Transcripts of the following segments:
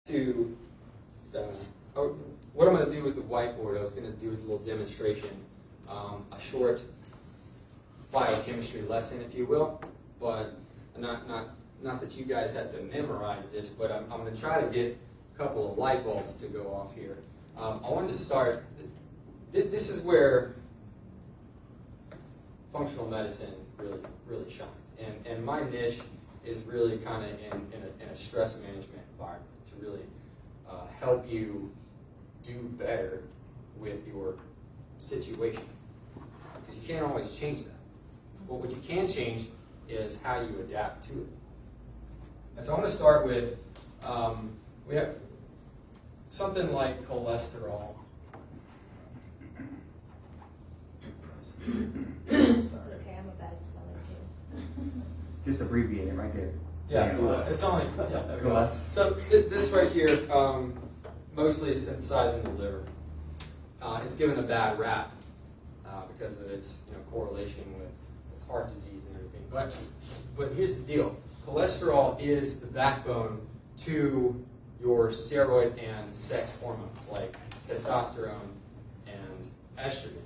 to what I'm going to do with the whiteboard, I was going to do a little demonstration, a short biochemistry lesson, if you will, but not that you guys have to memorize this, but I'm going to try to get a couple of light bulbs to go off here. I wanted to start, this is where functional medicine really shines, and my niche is really kind of in a stress management environment to really help you do better with your situation, because you can't always change that. But what you can change is how you adapt to it. And so I'm going to start with, we have something like cholesterol. It's okay, I'm a bad speller too. Just abbreviate it right there. Yeah, it's only, there we go. So this right here, mostly is synthesized in the liver. It's given a bad rap because of its correlation with heart disease and everything. But here's the deal: cholesterol is the backbone to your steroid and sex hormones like testosterone and estrogen.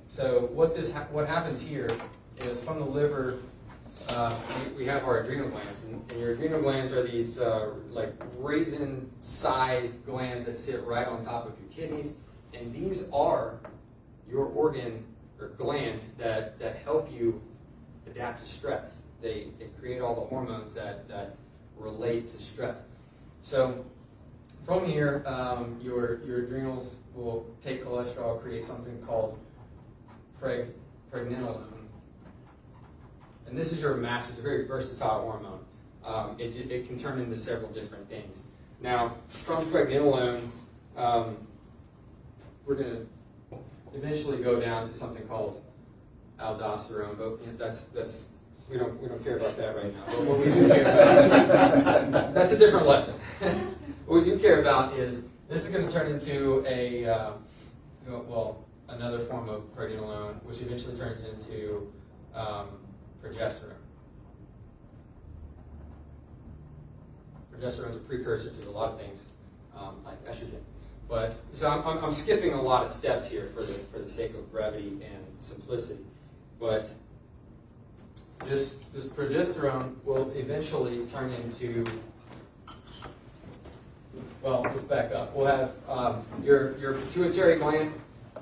So what happens here is from the liver. We have our adrenal glands, and your adrenal glands are these like raisin-sized glands that sit right on top of your kidneys, and these are your organ or gland that help you adapt to stress. They create all the hormones that relate to stress. So from here, your adrenals will take cholesterol, create something called pregnenolone. And this is your master, it's a very versatile hormone. It can turn into several different things. Now, from pregnenolone, we're going to eventually go down to something called aldosterone, but that's we don't care about that right now. But what we do care about, that's a different lesson. What we do care about is this is going to turn into another form of pregnenolone, which eventually turns into progesterone. Progesterone is a precursor to a lot of things, like estrogen. But so I'm skipping a lot of steps here for the sake of brevity and simplicity. But this progesterone will eventually turn into, well, let's back up. We'll have your pituitary gland,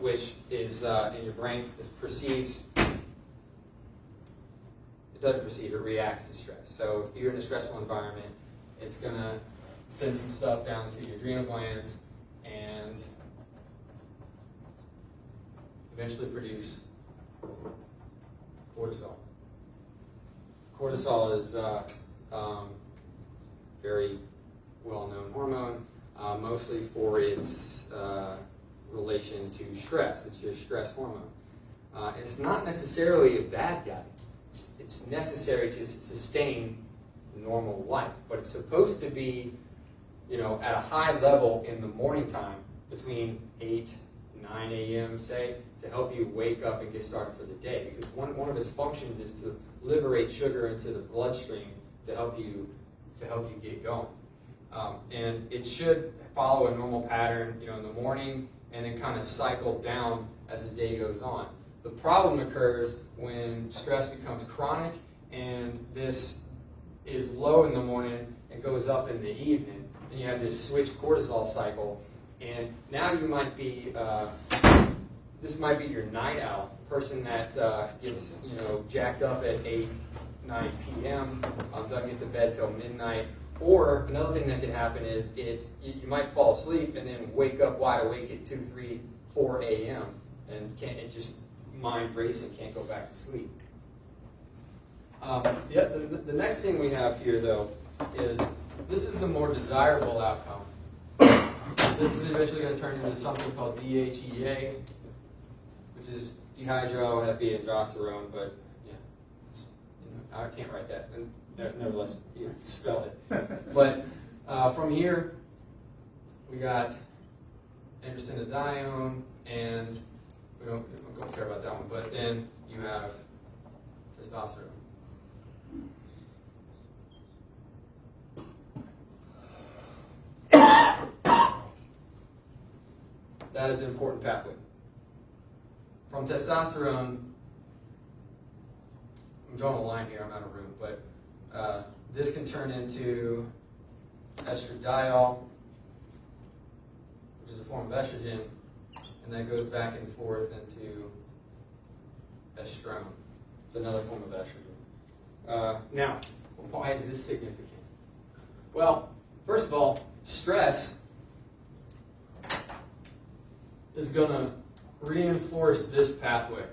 which is in your brain. This perceives. Doesn't perceive, it reacts to stress. So if you're in a stressful environment, it's going to send some stuff down to your adrenal glands and eventually produce cortisol. Cortisol is a very well-known hormone, mostly for its relation to stress. It's your stress hormone. It's not necessarily a bad guy. It's necessary to sustain normal life, but it's supposed to be, at a high level in the morning time between 8, 9 a.m., say, to help you wake up and get started for the day. Because one of its functions is to liberate sugar into the bloodstream to help you get going. And it should follow a normal pattern, in the morning, and then kind of cycle down as the day goes on. The problem occurs when stress becomes chronic and this is low in the morning and goes up in the evening, and you have this switch cortisol cycle, and now you might be, this might be your night owl, the person that gets jacked up at 8, 9 p.m., doesn't get to bed till midnight. Or another thing that can happen is you might fall asleep and then wake up wide awake at 2, 3, 4 a.m. and just mind racing, can't go back to sleep. The next thing we have here, though, is this is the more desirable outcome. This is eventually going to turn into something called DHEA, which is dehydroepiandrosterone, but I can't write that, and nevertheless, spell it. But from here, we got androstenedione, and we don't care about that one. But then you have testosterone. that is an important pathway. From testosterone, I'm drawing a line here, I'm out of room, but this can turn into estradiol, which is a form of estrogen, and that goes back and forth into estrone. It's another form of estrogen. Now, why is this significant? Well, first of all, stress is going to reinforce this pathway.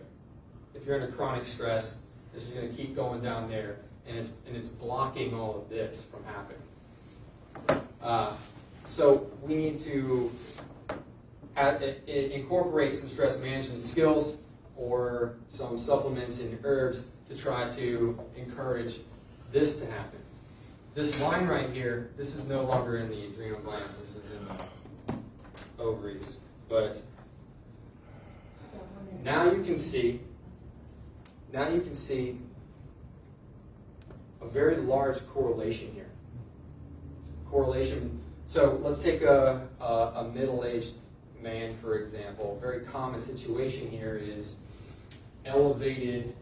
If you're in a chronic stress, this is going to keep going down there, and it's blocking all of this from happening. So we need to incorporate some stress management skills or some supplements and herbs to try to encourage this to happen. This line right here, this is no longer in the adrenal glands, this is in the ovaries. But now you can see a very large correlation here. So let's take a middle-aged man, for example. A very common situation here is elevated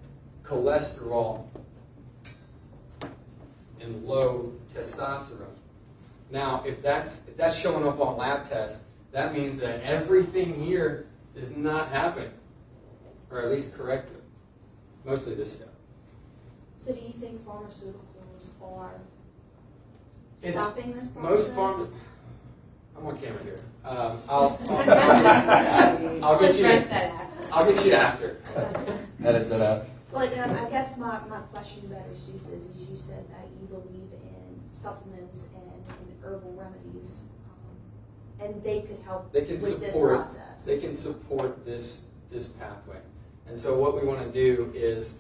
cholesterol and low testosterone. Now, if that's showing up on lab tests, that means that everything here is not happening, or at least correctly. Mostly this stuff. So do you think pharmaceuticals are It's- stopping this process? Most farmers. I'm on camera here. I'll get you. I'll get you after. Edit that out. Well, I guess my question better suits is you said that you believe in supplements and herbal remedies, and they could help They can with this support. process. They can support this pathway. And so what we want to do is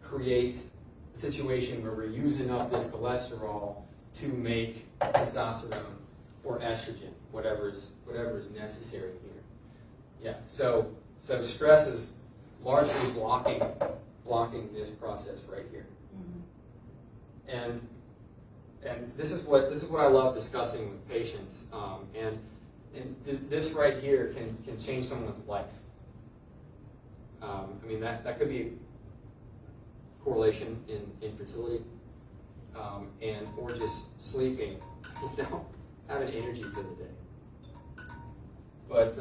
create a situation where we're using up this cholesterol to make testosterone or estrogen, whatever's necessary here. Yeah. So stress is largely blocking this process right here. Mm-hmm. And this is what I love discussing with patients. And this right here can change someone's life. I mean that could be correlation in infertility, and or just sleeping, having energy for the day. But